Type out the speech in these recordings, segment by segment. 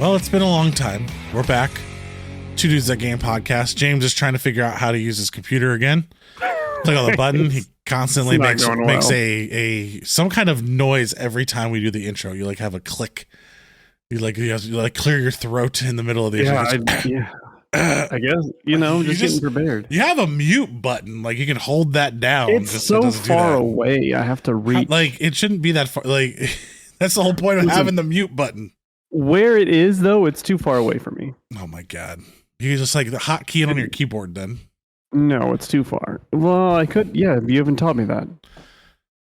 Well, it's been a long time. We're back. Two Dudes That Game podcast. James is trying to figure out how to use his computer again. Click on the button. He constantly makes a some kind of noise every time we do the intro. You like have a click. You have to clear your throat in the middle of the intro. I guess, just getting prepared. You have a mute button. Like, you can hold that down. It's so far away. I have to reach. It shouldn't be that far. Like, that's the whole point of having the mute button. Where it is, though, it's too far away from me. Oh, my God. You just like the hotkey on your keyboard, then. No, it's too far. Well, I could. Yeah, you haven't taught me that.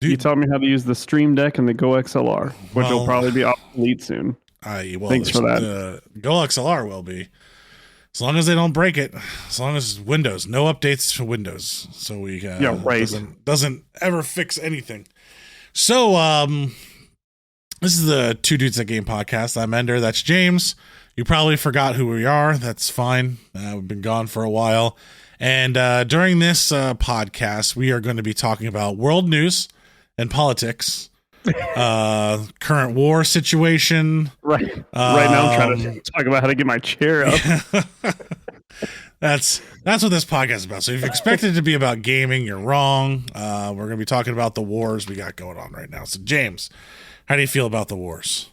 Dude, you taught me how to use the Stream Deck and the Go XLR, which will probably be obsolete soon. Thanks for that. Go XLR will be. As long as they don't break it, as long as Windows, no updates to Windows, so we doesn't ever fix anything. So this is the Two Dudes That Game podcast. I'm Ender. That's James. You probably forgot who we are. That's fine. We've been gone for a while, and during this podcast, we are going to be talking about world news and politics. Current war situation. Right now I'm trying to talk about how to get my chair up. That's what this podcast is about. So if you expect it to be about gaming, you're wrong. We're going to be talking about the wars we got going on right now. So James, how do you feel about the wars?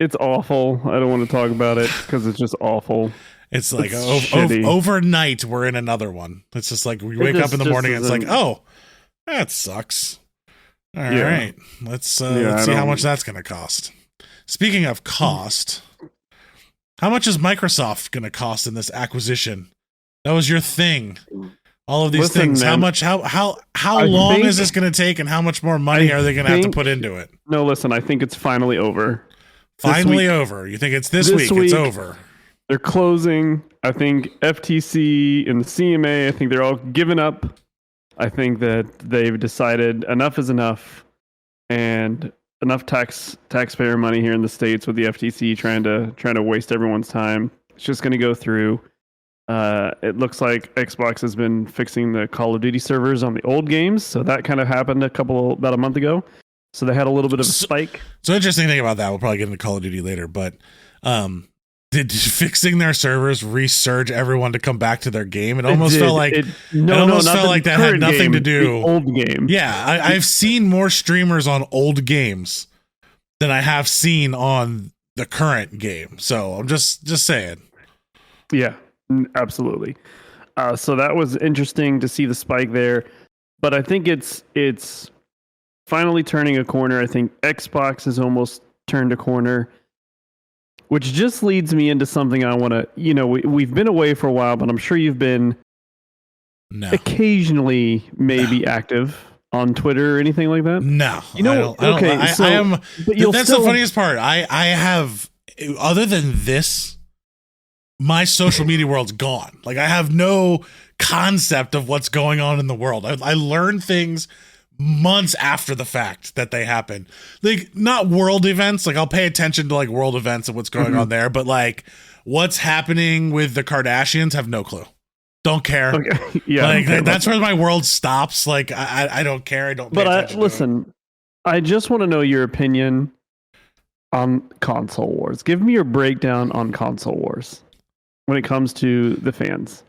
It's awful. I don't want to talk about it because it's just awful. It's like overnight we're in another one. It's just like we wake up in the morning and it's like, oh, that sucks. All right, let's see how much that's going to cost. Speaking of cost, how much is Microsoft going to cost in this acquisition? That was your thing. All of these things. Man, how long is this going to take, and how much more money are they going to have to put into it? No, listen. I think it's finally over. Finally over. You think it's this week? It's over. They're closing. I think FTC and the CMA. I think they're all giving up. I think that they've decided enough is enough, and enough taxpayer money here in the States with the FTC trying to waste everyone's time. It's just going to go through. It looks like Xbox has been fixing the Call of Duty servers on the old games, so that kind of happened about a month ago. So they had a little bit of a spike. So interesting thing about that, we'll probably get into Call of Duty later, but did fixing their servers resurge everyone to come back to their game? It almost felt like that had nothing to do. The old game. Yeah, I've seen more streamers on old games than I have seen on the current game. So I'm just saying. Yeah, absolutely. So that was interesting to see the spike there, but I think it's finally turning a corner. I think Xbox has almost turned a corner. Which just leads me into something I want to, we've been away for a while, but I'm sure you've been occasionally active on Twitter or anything like that. No, that's the funniest part. I have, other than this, my social media world's gone. Like, I have no concept of what's going on in the world. I learn things months after the fact that they happen. Like, not world events. Like, I'll pay attention to like world events and what's going on there, but like what's happening with the Kardashians, have no clue. Don't care. Okay. Yeah, like that's where my world stops. Like, I don't care. I don't. But listen, I just want to know your opinion on console wars. Give me your breakdown on console wars when it comes to the fans.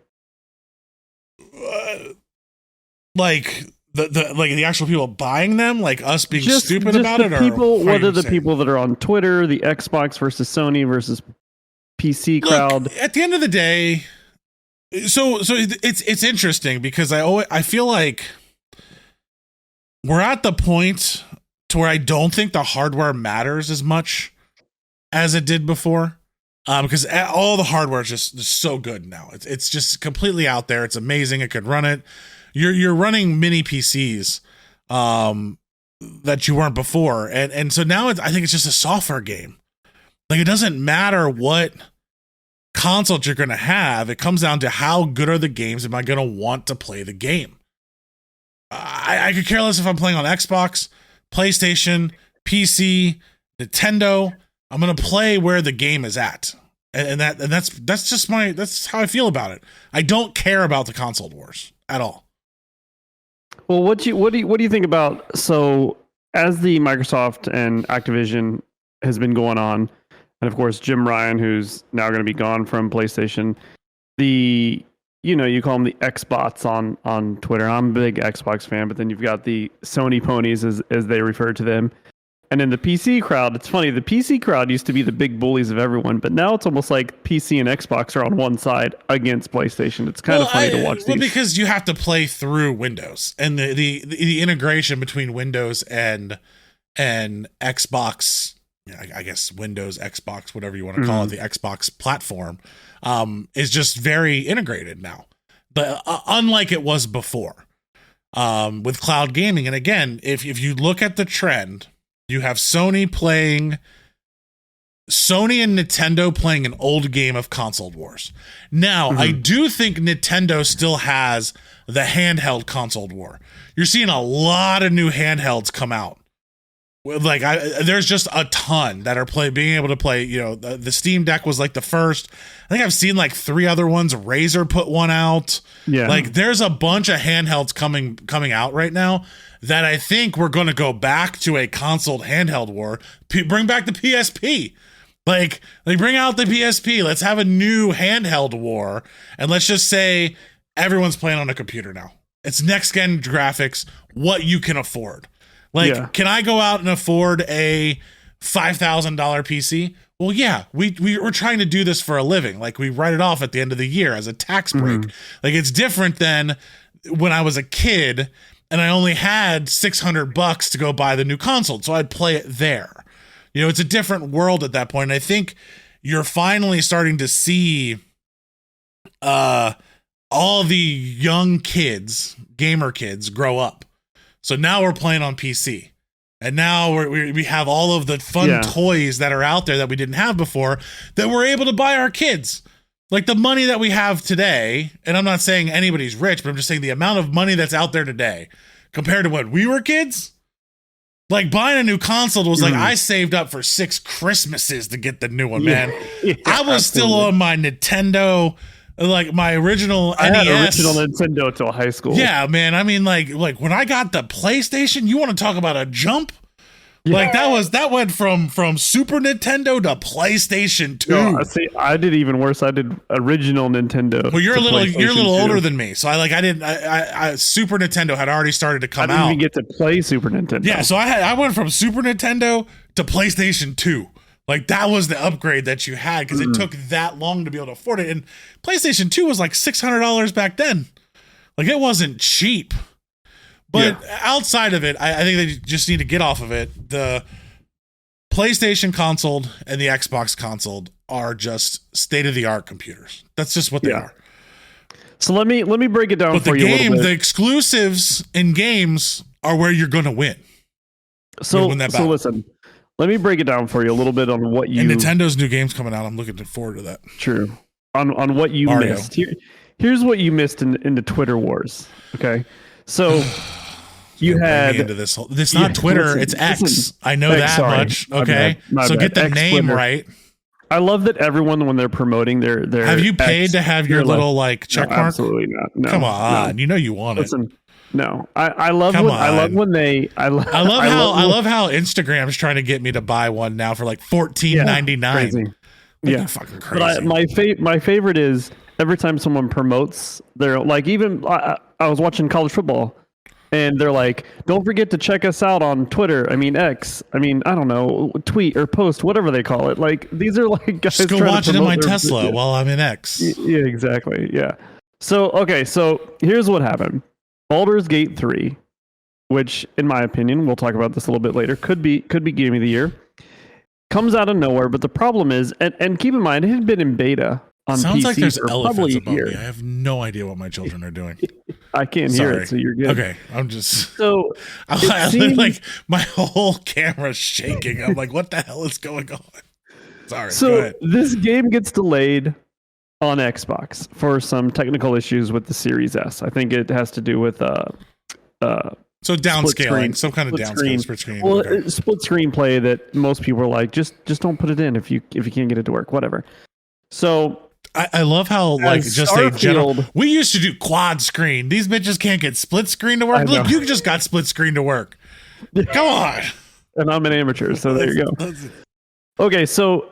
The actual people buying them, like us being stupid about it, what are the people that are on Twitter, the Xbox versus Sony versus PC crowd? Look, at the end of the day, so it's interesting because I feel like we're at the point to where I don't think the hardware matters as much as it did before, because all the hardware is just so good now. It's just completely out there. It's amazing. It could run it. You're running mini PCs that you weren't before, and so now I think it's just a software game. Like, it doesn't matter what console you're going to have. It comes down to how good are the games. Am I going to want to play the game? I could care less if I'm playing on Xbox, PlayStation, PC, Nintendo. I'm going to play where the game is at, and that's how I feel about it. I don't care about the console wars at all. Well, what do you think about, so as the Microsoft and Activision has been going on, and of course Jim Ryan, who's now going to be gone from PlayStation. You call them the Xbots on Twitter. I'm a big Xbox fan, but then you've got the Sony ponies, as they refer to them. And in the PC crowd, it's funny, the PC crowd used to be the big bullies of everyone, but now it's almost like PC and Xbox are on one side against PlayStation. It's kind of funny to watch these. Well, because you have to play through Windows, and the integration between Windows and Xbox, I guess Windows, Xbox, whatever you want to call it, the Xbox platform, is just very integrated now, but unlike it was before, with cloud gaming. And again, if you look at the trend, you have Sony and Nintendo playing an old game of console wars. Now, I do think Nintendo still has the handheld console war. You're seeing a lot of new handhelds come out. Like, there's just a ton that are being able to play. The Steam Deck was like the first. I think I've seen like 3 other ones. Razer put one out. Yeah, like there's a bunch of handhelds coming out right now that I think we're going to go back to a console handheld war. Bring back the PSP. Like bring out the PSP. Let's have a new handheld war, and let's just say everyone's playing on a computer now. It's next gen graphics, what you can afford. Can I go out and afford a $5,000 PC? Well, yeah, we're trying to do this for a living. Like, we write it off at the end of the year as a tax break. Like, it's different than when I was a kid and I only had $600 to go buy the new console, so I'd play it there. It's a different world at that point. And I think you're finally starting to see all the young kids, gamer kids, grow up. So now we're playing on PC, and now we have all of the fun toys that are out there that we didn't have before that we're able to buy our kids. Like the money that we have today, and I'm not saying anybody's rich, but I'm just saying the amount of money that's out there today compared to when we were kids. Like, buying a new console was like, I saved up for 6 Christmases to get the new one, man. I was still on my Nintendo. Like my original NES. I had original Nintendo till high school. Yeah, man. I mean, like when I got the PlayStation, you want to talk about a jump? Yeah. Like that went from Super Nintendo to PlayStation 2. No, see, I did even worse. I did original Nintendo. Well, you're a little older than me, so I Super Nintendo had already started to come out. I didn't even get to play Super Nintendo. Yeah, so I went from Super Nintendo to PlayStation 2. Like, that was the upgrade that you had because it took that long to be able to afford it. And PlayStation 2 was like $600 back then. Like, it wasn't cheap. But outside of it, I think they just need to get off of it. The PlayStation console and the Xbox console are just state-of-the-art computers. That's just what they are. So let me break it down for you a little bit. The exclusives in games are where you're going to win. So listen. Let me break it down for you a little bit on what you... And Nintendo's new game's coming out. I'm looking forward to that. True. On what you Mario. missed. Here's what you missed in the Twitter wars. Okay? So you had... Into this whole, it's not Twitter, it's X. I know that much. Okay? My so bad. Get the X name Twitter. Right. I love that everyone, when they're promoting their Have you paid to have your little check mark? Absolutely not. No, come on. No. You want it. No, I love when they. I love how Instagram's trying to get me to buy one now for like $14.99. Yeah, fucking crazy. But my favorite is every time someone promotes, they're like, even I was watching college football, and they're like, don't forget to check us out on Twitter. I mean X. I mean, I don't know, tweet or post, whatever they call it. Like, these are like guys. Just go watch it in my Tesla while I'm in X. Yeah, exactly. Yeah. So here's what happened. Baldur's Gate 3, which, in my opinion, we'll talk about this a little bit later, could be Game of the Year, comes out of nowhere. But the problem is, and keep in mind, it had been in beta on Sounds PC like there's for elephants probably a year. above me. I have no idea what my children are doing. I can't hear it, so you're good. Okay, I'm just... So, I like, my whole camera's shaking. I'm like, what the hell is going on? Sorry, go ahead. This game gets delayed on Xbox for some technical issues with the Series S. I think it has to do with so downscaling, some kind of downscaling, split screen. Well, split screen play that most people are like, just don't put it in if you can't get it to work, whatever. So I love how just a general. We used to do quad screen. These bitches can't get split screen to work. Look, you just got split screen to work. Come on. And I'm an amateur, so there you go. Okay, so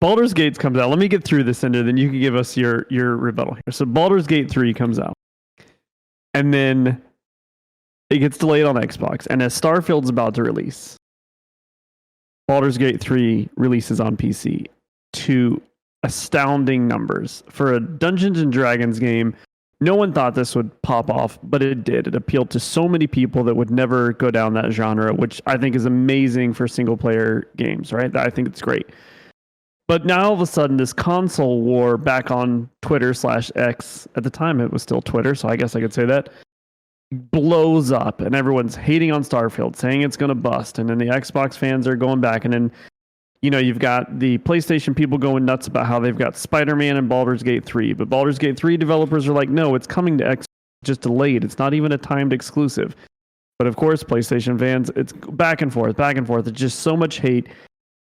Baldur's Gate comes out. Let me get through this, Ender, then you can give us your rebuttal here. So Baldur's Gate 3 comes out. And then it gets delayed on Xbox. And as Starfield's about to release, Baldur's Gate 3 releases on PC to astounding numbers. For a Dungeons and Dragons game, no one thought this would pop off, but it did. It appealed to so many people that would never go down that genre, which I think is amazing for single player games, right? I think it's great. But now all of a sudden, this console war back on Twitter/X, at the time it was still Twitter, so I guess I could say that, blows up and everyone's hating on Starfield, saying it's going to bust. And then the Xbox fans are going back. And then, you've got the PlayStation people going nuts about how they've got Spider-Man and Baldur's Gate 3. But Baldur's Gate 3 developers are like, no, it's coming to Xbox, just delayed. It's not even a timed exclusive. But of course, PlayStation fans, it's back and forth, back and forth. It's just so much hate.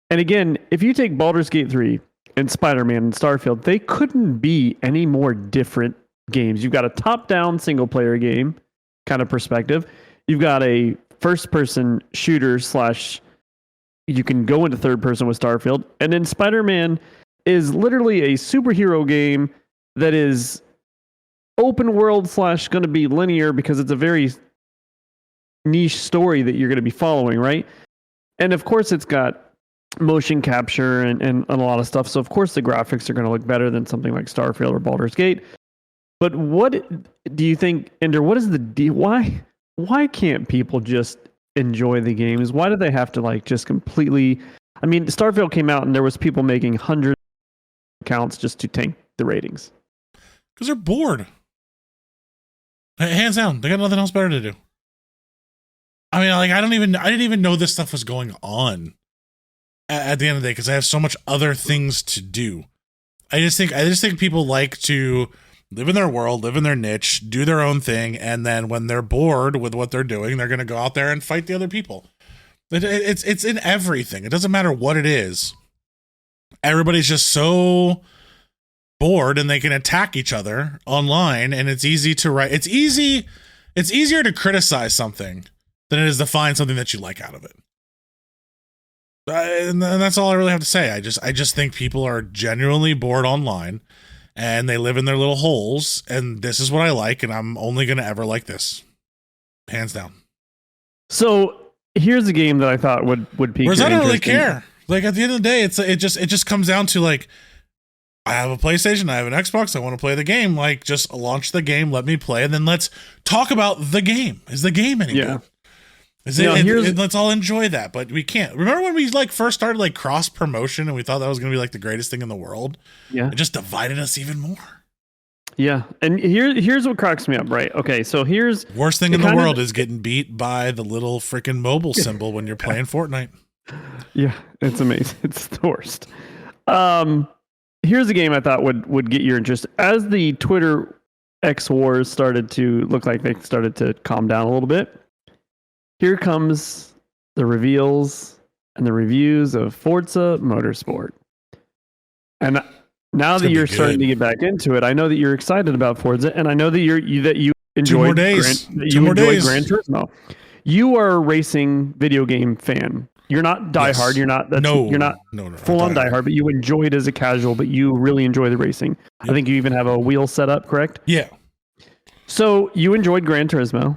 And again, if you take Baldur's Gate 3 and Spider-Man and Starfield, they couldn't be any more different games. You've got a top-down single-player game kind of perspective. You've got a first-person shooter / you can go into third-person with Starfield. And then Spider-Man is literally a superhero game that is open world / going to be linear because it's a very niche story that you're going to be following, right? And of course, it's got motion capture and a lot of stuff. So of course the graphics are going to look better than something like Starfield or Baldur's Gate. But what do you think, Ender, what is the deal? Why can't people just enjoy the games? Why do they have to just completely... I mean, Starfield came out and there was people making hundreds of accounts just to tank the ratings. Because they're bored. Hands down, they got nothing else better to do. I mean, I didn't even know this stuff was going on at the end of the day because I have so much other things to do. I just think people like to live in their world, live in their niche, do their own thing, and then when they're bored with what they're doing, they're going to go out there and fight the other people. It's in everything. It doesn't matter what it is. Everybody's just so bored and they can attack each other online, and it's easy to write. It's easier to criticize something than it is to find something that you like out of it. And that's all I really have to say. I just think people are genuinely bored online and they live in their little holes, and this is what I like, and I'm only going to ever like this. Hands down. So here's a game that I thought would pique Whereas your I don't really interest care. At the end of the day, it just comes down to I have a PlayStation, I have an Xbox, I want to play the game. Just launch the game, let me play, and then let's talk about the game. Is the game any good? Let's all enjoy that, but we can't. Remember when we first started cross promotion and we thought that was going to be the greatest thing in the world? Yeah, it just divided us even more. Yeah, and here's what cracks me up. Right? Okay, so here's worst thing in the world is getting beat by the little freaking mobile symbol when you're playing Fortnite. Yeah, it's amazing. It's the worst. Here's a game I thought would get your interest as the Twitter X wars started to look like they started to calm down a little bit. Here comes the reveals and the reviews of Forza Motorsport. And now that you're starting to get back into it, I know that you're excited about Forza, and I know that you enjoyed Gran Turismo. You are a racing video game fan. You're not diehard. Yes. You're not full on diehard, but you enjoy it as a casual, but you really enjoy the racing. Yep. I think you even have a wheel set up, correct? Yeah. So you enjoyed Gran Turismo.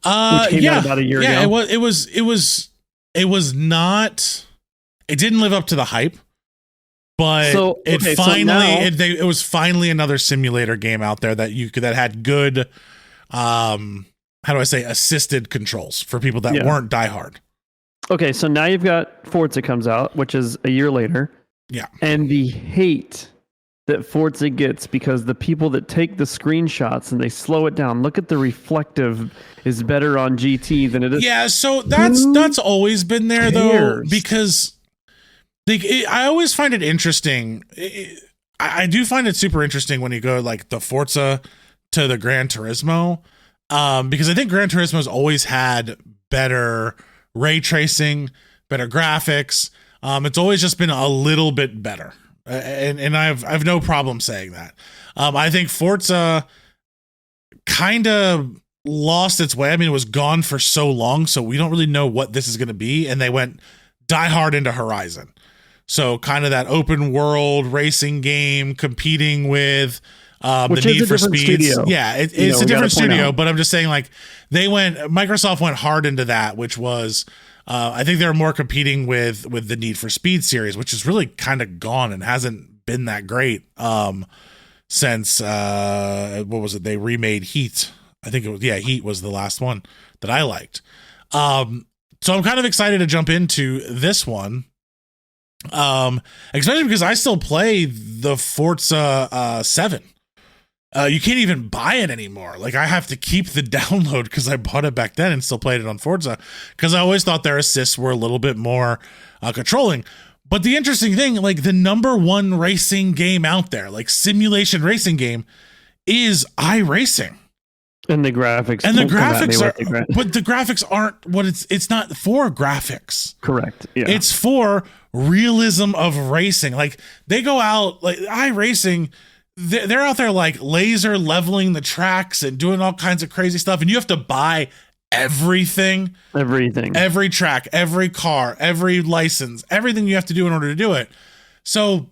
Which came out about a year ago. It was not. It didn't live up to the hype, but it was finally another simulator game out there that had good, how do I say, assisted controls for people that weren't diehard. Okay, so now you've got Forza comes out, which is a year later. Yeah, and the hate that Forza gets because the people that take the screenshots and they slow it down. Look at the reflective is better on GT than it is. Yeah, so that's always been there though, because I always find it interesting. I do find it super interesting when you go the Forza to the Gran Turismo, because I think Gran Turismo's always had better ray tracing, better graphics. It's always just been a little bit better. And I've no problem saying that. I think Forza kind of lost its way. I mean, it was gone for so long, so we don't really know what this is going to be. And they went die hard into Horizon. So kind of that open world racing game competing with the Need for Speeds. Studio. Yeah, it's a different studio, but I'm just saying, like, Microsoft went hard into that, which was, I think they're more competing with the Need for Speed series, which is really kind of gone and hasn't been that great since, what was it? They remade Heat. I think it was, Heat was the last one that I liked. So I'm kind of excited to jump into this one. Especially because I still play the Forza 7. You can't even buy it anymore. Like, I have to keep the download because I bought it back then and still played it on Forza because I always thought their assists were a little bit more controlling. But the interesting thing, like, the number one racing game out there, like simulation racing game, is iRacing. And the graphics. And the graphics are, but the graphics aren't what it's not for graphics. Correct. Yeah. It's for realism of racing. Like, they go out, like, iRacing, they're out there like laser leveling the tracks and doing all kinds of crazy stuff. And you have to buy everything, every track, every car, every license, everything you have to do in order to do it. So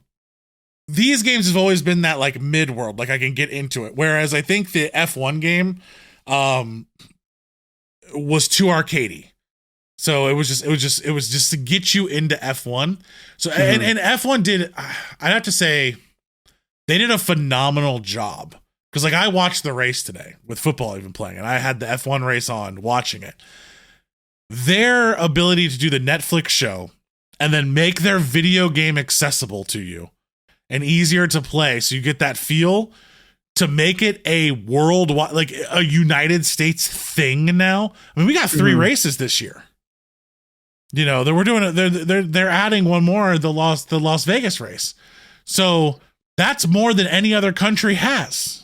these games have always been that like mid world, like I can get into it. Whereas I think the F1 game was too arcadey. So it was just to get you into F1. So and F1 did, I'd have to say, they did a phenomenal job. Because, like, I watched the race today with football even playing, and I had the F1 race on watching it. Their ability to do the Netflix show and then make their video game accessible to you and easier to play, so you get that feel, to make it a worldwide, like a United States thing now. I mean, we got 3 races this year. You know, we're doing it. They're adding one more, the Las Vegas race. So that's more than any other country has.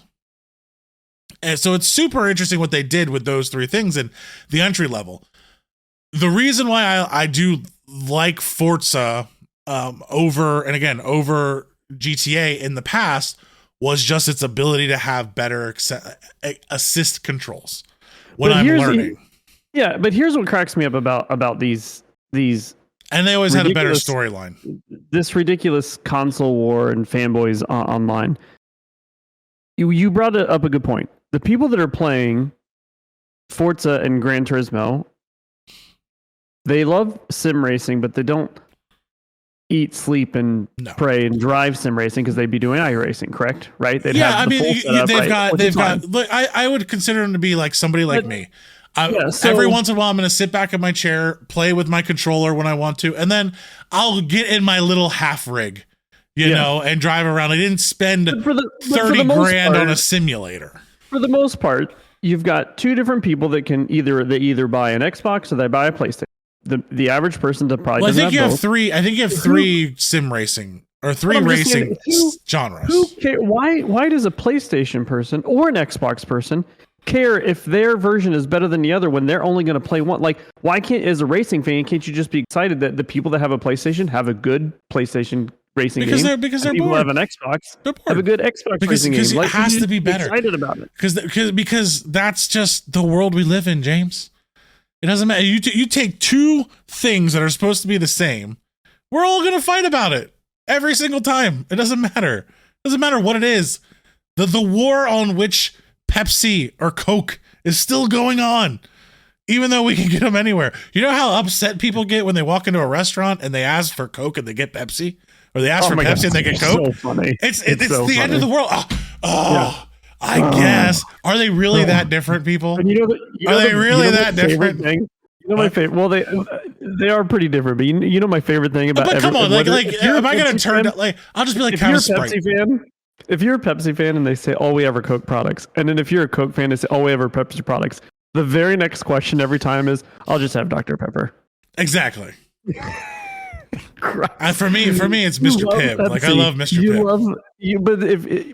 And so it's super interesting what they did with those 3 things and the entry level. The reason why I do like Forza over GTA in the past was just its ability to have better assist controls when I'm learning. Yeah, but here's what cracks me up about these. And they always had a better storyline. This ridiculous console war and fanboys online. You brought up a good point. The people that are playing Forza and Gran Turismo, they love sim racing, but they don't eat, sleep, and pray and drive sim racing because they'd be doing iRacing, correct? Right? They'd have the full setup, they've got. Look, I would consider them to be like somebody like me. Every once in a while, I'm going to sit back in my chair, play with my controller when I want to, and then I'll get in my little half rig, you know, and drive around. I didn't spend 30 grand on a simulator. For the most part, you've got 2 different people that can either buy an Xbox or they buy a PlayStation. The average person probably. Well, I think you have 3. I think you have 3 sim racing or 3 racing genres. Why does a PlayStation person or an Xbox person care if their version is better than the other when they're only going to play one? Like, why can't, as a racing fan, can't you just be excited that the people that have a PlayStation have a good PlayStation racing game? Because they're people bored. Who have an Xbox have a good Xbox racing game. Because it has to be better. Excited about it. Because that's just the world we live in, James. It doesn't matter. You take 2 things that are supposed to be the same. We're all going to fight about it every single time. It doesn't matter. It doesn't matter what it is. The war on which Pepsi or Coke is still going on, even though we can get them anywhere. You know how upset people get when they walk into a restaurant and they ask for Coke and they get Pepsi, or they ask for Pepsi and they get Coke? So funny. It's so the end of the world. I guess. Are they really that different, people? Are they really that different? You know my favorite. Well, they are pretty different, but you know my favorite thing about. But come on, am I gonna turn? I'll just be like, kind of Sprite. If you're a Pepsi fan and they say, "Oh, we ever Coke products," and then if you're a Coke fan, they say, "Oh, we ever Pepsi products," the very next question every time is, "I'll just have Dr. Pepper." Exactly. For me, it's Mr. Pibb. Pepsi. Like, I love Mr. Pibb.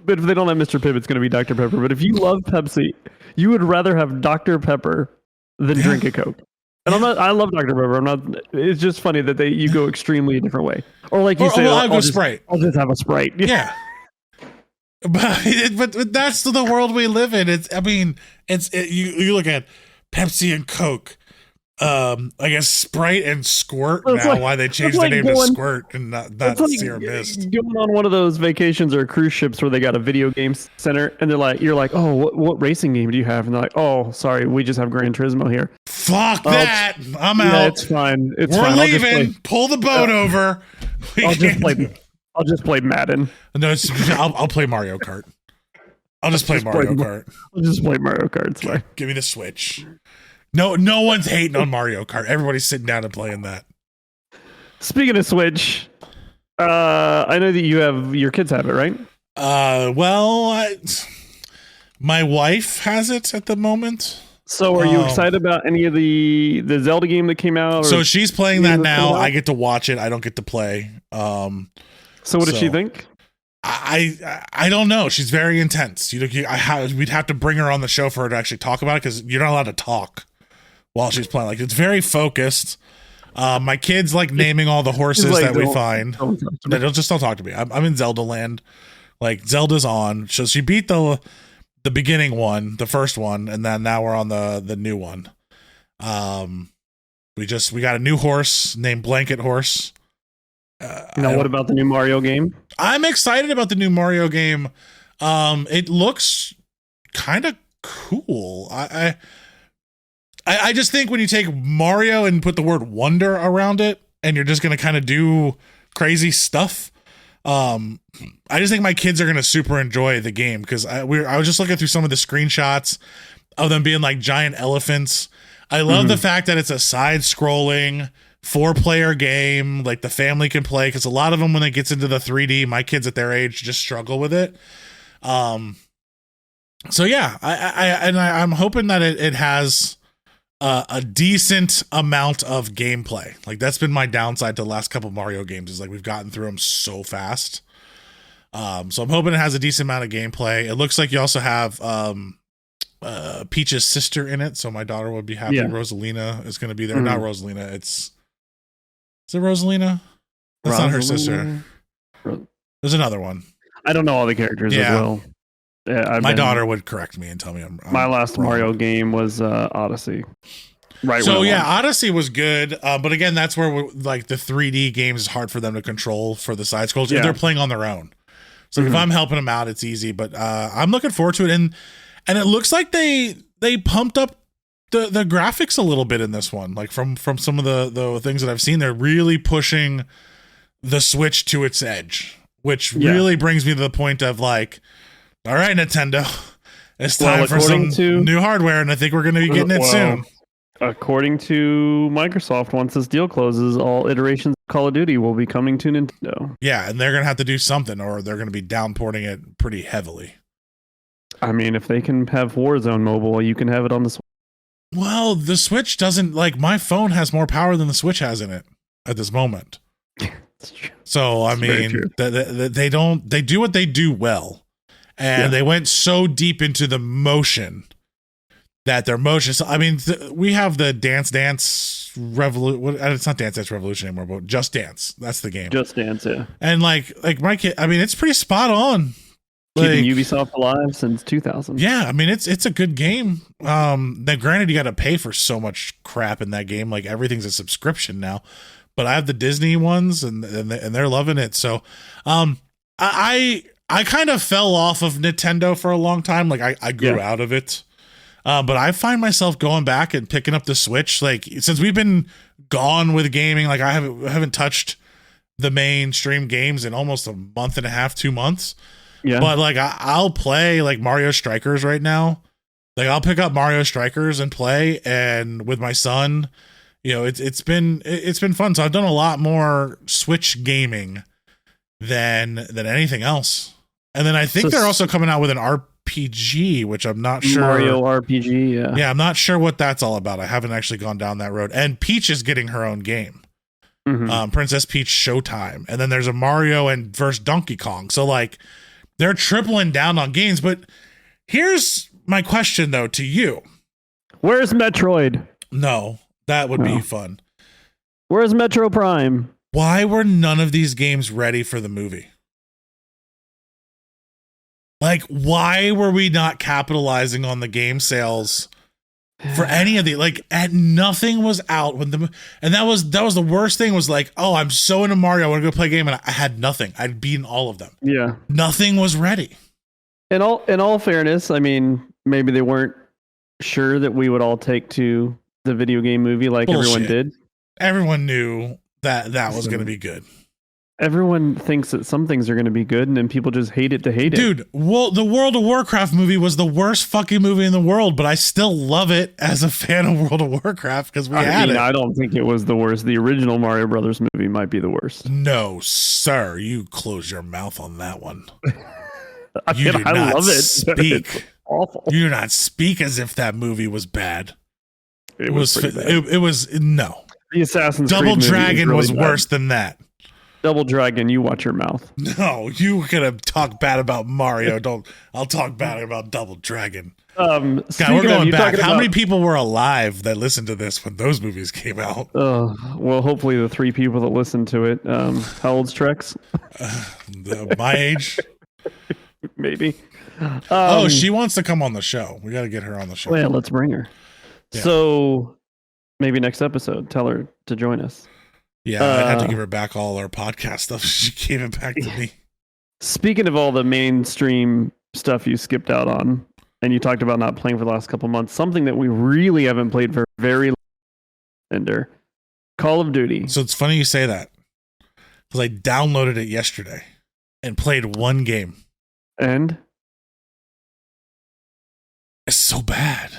But if they don't have Mr. Pibb, it's going to be Dr. Pepper. But if you love Pepsi, you would rather have Dr. Pepper than drink a Coke. And I love Dr. Pepper. It's just funny that you go extremely a different way. Or like you say, I'll go Sprite. I'll just have a Sprite. Yeah. But that's the world we live in. You look at Pepsi and Coke. I guess Sprite and Squirt It's now. like- why they it's changed the like name to going- Squirt and not It's like Serum Mist. going on one of those vacations or cruise ships where they got a video game center, and you're like, oh, what racing game do you have? And they're like, oh, sorry, we just have Gran Turismo here. Fuck that! I'm Yeah, out. it's fine. It's We're fine. leaving. Pull the boat over. I'll just play Madden. No, I'll play Mario Kart. I'll just play Mario Kart. I'll just play Mario Kart. It's fine. Give me the Switch. No one's hating on Mario Kart. Everybody's sitting down and playing that. Speaking of Switch, I know that your kids have it, right? My wife has it at the moment. So are you excited about any of the Zelda game that came out? So she's playing that now. I get to watch it. I don't get to play. So what does she think? I don't know. She's very intense. We'd have to bring her on the show for her to actually talk about it because you're not allowed to talk while she's playing. Like, it's very focused. My kids like naming all the horses like, that we find. Don't talk to me. I'm in Zelda land. Like, Zelda's on. So she beat the beginning one, the first one, and then now we're on the new one. We got a new horse named Blanket Horse. What about the new Mario game? I'm excited about the new Mario game. It looks kind of cool. I just think when you take Mario and put the word wonder around it, and you're just gonna kind of do crazy stuff. I just think my kids are gonna super enjoy the game because I was just looking through some of the screenshots of them being like giant elephants. I love the fact that it's a side-scrolling 4-player game, like the family can play, because a lot of them when it gets into the 3D, my kids at their age just struggle with it. So yeah, I'm hoping that it has a decent amount of gameplay. Like, that's been my downside to the last couple Mario games, is like we've gotten through them so fast. So I'm hoping it has a decent amount of gameplay. It looks like you also have Peach's sister in it, so my daughter would be happy. Rosalina is going to be there. Not Rosalina, is it Rosalina? That's not her sister. There's another one. I don't know all the characters as well. Yeah, my daughter would correct me and tell me I'm my last wrong. Mario game was Odyssey. Right. So yeah, Odyssey was good, but again, that's where like the 3D games is hard for them to control for the side scrolls. If they're playing on their own. So if I'm helping them out, it's easy. But I'm looking forward to it, and it looks like they pumped up the graphics a little bit in this one. Like from some of the things that I've seen, they're really pushing the Switch to its edge, which really brings me to the point of like, all right, Nintendo, it's time for some new hardware, and I think we're going to be getting it soon. According to Microsoft, once this deal closes, all iterations of Call of Duty will be coming to Nintendo. Yeah, and they're going to have to do something, or they're going to be downporting it pretty heavily. I mean, if they can have Warzone mobile, you can have it on the Switch. Well, the Switch doesn't, like, my phone has more power than the Switch has in it at this moment. So, I mean, they do what they do well. And they went so deep into the motion that their motion. So, I mean, we have the Dance Revolution. It's not Dance Revolution anymore, but Just Dance. That's the game. Just Dance, yeah. And like my kid, I mean, it's pretty spot on. Keeping Ubisoft alive since 2000. Yeah, I mean, it's a good game. Then granted, you got to pay for so much crap in that game. Like, everything's a subscription now. But I have the Disney ones, and they're loving it. So, I kind of fell off of Nintendo for a long time. Like, I grew out of it. But I find myself going back and picking up the Switch. Like, since we've been gone with gaming, like I haven't touched the mainstream games in almost a month and a half, 2 months. Yeah. But like I'll play like Mario Strikers right now. Like, I'll pick up Mario Strikers and play, and with my son, you know, it's been fun. So I've done a lot more Switch gaming than anything else. And then I think they're also coming out with an RPG, which I'm not sure. Mario RPG, yeah. Yeah, I'm not sure what that's all about. I haven't actually gone down that road. And Peach is getting her own game. Princess Peach Showtime. And then there's a Mario and versus Donkey Kong. So like, they're tripling down on games. But here's my question though to you. Where's Metroid? No, that would be fun. Where's Metro Prime? Why were none of these games ready for the movie? Like, why were we not capitalizing on the game sales for any of the nothing was out when that was the worst thing was like, oh, I'm so into Mario, I want to go play a game, and I had nothing. I'd beaten all of them. Yeah, nothing was ready. In all fairness, I mean, maybe they weren't sure that we would all take to the video game movie like everyone did. Everyone knew that was going to be good. Everyone thinks that some things are going to be good, and then people just hate it to hate it. Dude, well, the World of Warcraft movie was the worst fucking movie in the world, but I still love it as a fan of World of Warcraft because we had it. I don't think it was the worst. The original Mario Brothers movie might be the worst. No, sir. You close your mouth on that one. I love it. Speak. It's awful. You do not speak as if that movie was bad. It was pretty bad. It was no. The Assassin's Double Creed Dragon really was bad. worse than that. Double Dragon, you watch your mouth. No, you gonna talk bad about Mario. I'll talk bad about Double Dragon. God, we're going back. How many people were alive that listened to this when those movies came out? Well, hopefully the 3 people that listened to it. How old's Trex? My age. Maybe. She wants to come on the show. We got to get her on the show. Well, let's bring her. Yeah. So maybe next episode, tell her to join us. Yeah, I had to give her back all our podcast stuff. She gave it back to me. Speaking of all the mainstream stuff you skipped out on, and you talked about not playing for the last couple months, something that we really haven't played for very long, Call of Duty. So it's funny you say that, because I downloaded it yesterday and played one game. And? It's so bad.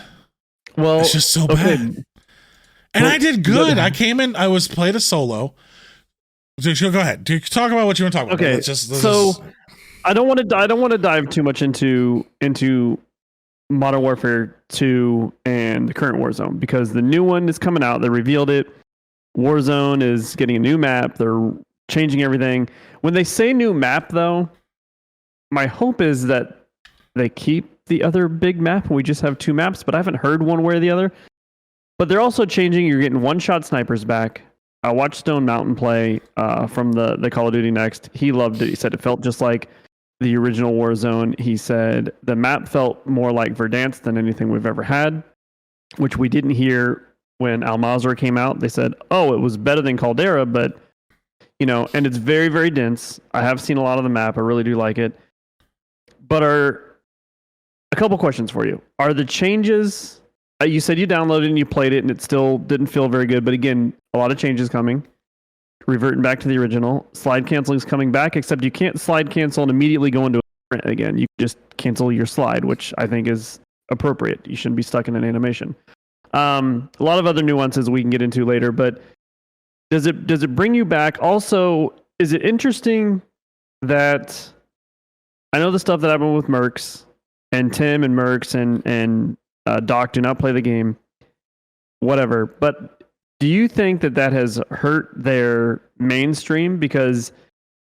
Well, it's just so bad. And I did good. I came in. I played a solo. So go ahead. Talk about what you want to talk about. Okay. I don't want to dive too much into Modern Warfare 2 and the current Warzone, because the new one is coming out. They revealed it. Warzone is getting a new map. They're changing everything. When they say new map, though, my hope is that they keep the other big map and we just have 2 maps, but I haven't heard one way or the other. But they're also changing. You're getting one-shot snipers back. I watched Stone Mountain play from the Call of Duty Next. He loved it. He said it felt just like the original Warzone. He said the map felt more like Verdansk than anything we've ever had, which we didn't hear when Al Mazrah came out. They said, oh, it was better than Caldera, but, and it's very, very dense. I have seen a lot of the map. I really do like it. But a couple questions for you. Are the changes... you said you downloaded and you played it and it still didn't feel very good. But again, a lot of changes coming. Reverting back to the original. Slide canceling is coming back, except you can't slide cancel and immediately go into a sprint again. You just cancel your slide, which I think is appropriate. You shouldn't be stuck in an animation. A lot of other nuances we can get into later, but does it bring you back? Also, is it interesting that I know the stuff that happened with Mercs and Tim and Mercs and Doc do not play the game, whatever. But do you think that has hurt their mainstream? Because,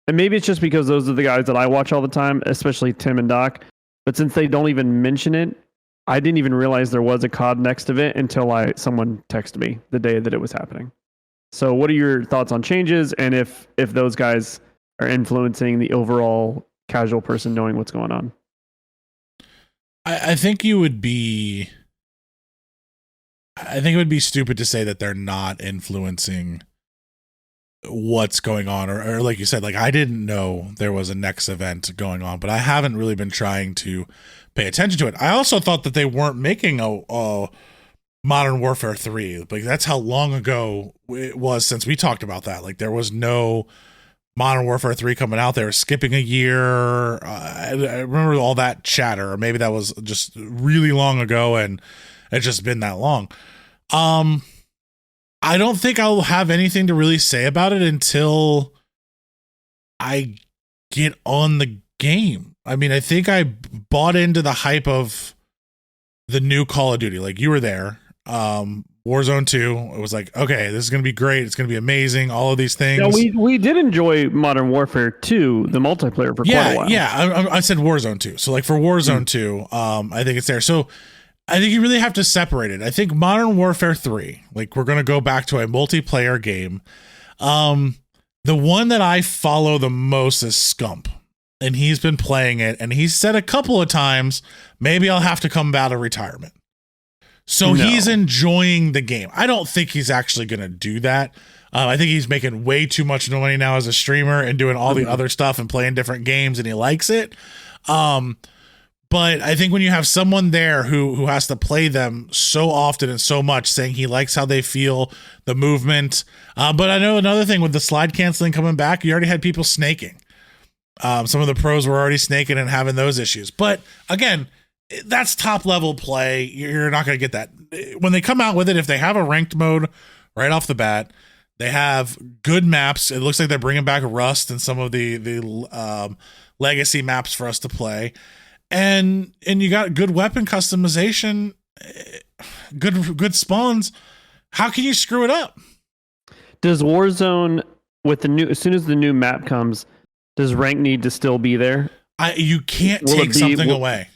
and maybe it's just because those are the guys that I watch all the time, especially Tim and Doc. But since they don't even mention it, I didn't even realize there was a COD Next event until someone texted me the day that it was happening. So what are your thoughts on changes, and if those guys are influencing the overall casual person knowing what's going on? I think it would be stupid to say that they're not influencing what's going on, or like you said, like I didn't know there was a next event going on, but I haven't really been trying to pay attention to it. I also thought that they weren't making a Modern Warfare 3. Like that's how long ago it was since we talked about that. Like there was no Modern Warfare 3 coming out. They were skipping a year. I remember all that chatter, or maybe that was just really long ago and it's just been that long. I don't think I'll have anything to really say about it until I get on the game. I mean, I think I bought into the hype of the new Call of Duty. Like you were there. Warzone 2, it was like, okay, this is going to be great. It's going to be amazing. All of these things. Yeah, we did enjoy Modern Warfare 2, the multiplayer, for quite a while. Yeah, I said Warzone 2. So like for Warzone 2, I think it's there. So I think you really have to separate it. I think Modern Warfare 3, like we're going to go back to a multiplayer game. The one that I follow the most is Scump. And he's been playing it. And he's said a couple of times, maybe I'll have to come out of retirement. So he's enjoying the game. I don't think he's actually going to do that. I think he's making way too much money now as a streamer and doing all the other stuff and playing different games, and he likes it. But I think when you have someone there who has to play them so often and so much, saying he likes how they feel, the movement. But I know another thing with the slide canceling coming back, you already had people snaking. Some of the pros were already snaking and having those issues. But again, that's top level play. You're not going to get that. When they come out with it, if they have a ranked mode right off the bat, they have good maps. It looks like they're bringing back Rust and some of the legacy maps for us to play. And you got good weapon customization, good spawns. How can you screw it up? Does Warzone with as soon as the new map comes, does rank need to still be there? You can't take something away.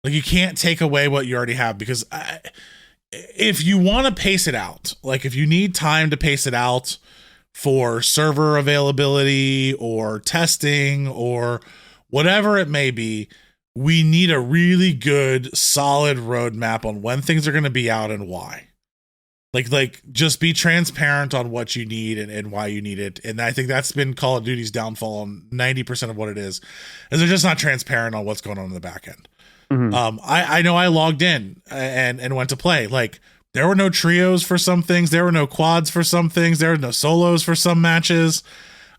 Like, you can't take away what you already have, because if you want to pace it out, like if you need time to pace it out for server availability or testing or whatever it may be, we need a really good, solid roadmap on when things are going to be out and why. Like just be transparent on what you need and why you need it. And I think that's been Call of Duty's downfall on 90% of what it is they're just not transparent on what's going on in the back end. Mm-hmm. I know I logged in and went to play. Like, there were no trios for some things. There were no quads for some things. There were no solos for some matches.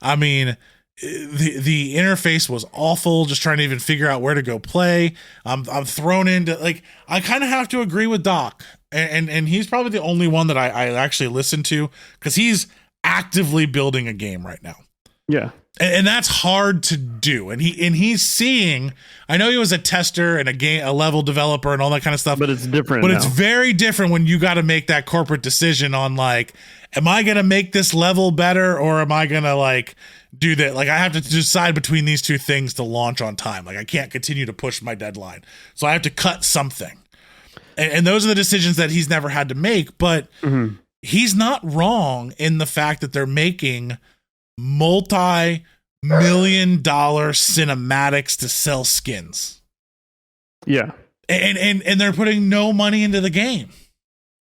I mean, the interface was awful. Just trying to even figure out where to go play. I'm thrown into, like, I kind of have to agree with Doc, and he's probably the only one that I actually listen to, because he's actively building a game right now. Yeah. And that's hard to do. And he's seeing, I know he was a tester and a level developer and all that kind of stuff. But it's different. But it's very different when you got to make that corporate decision on, like, am I going to make this level better, or am I going to, like, do that? Like, I have to decide between these two things to launch on time. Like, I can't continue to push my deadline. So I have to cut something. And those are the decisions that he's never had to make. But he's not wrong in the fact that they're making multi-million-dollar cinematics to sell skins. Yeah. And they're putting no money into the game.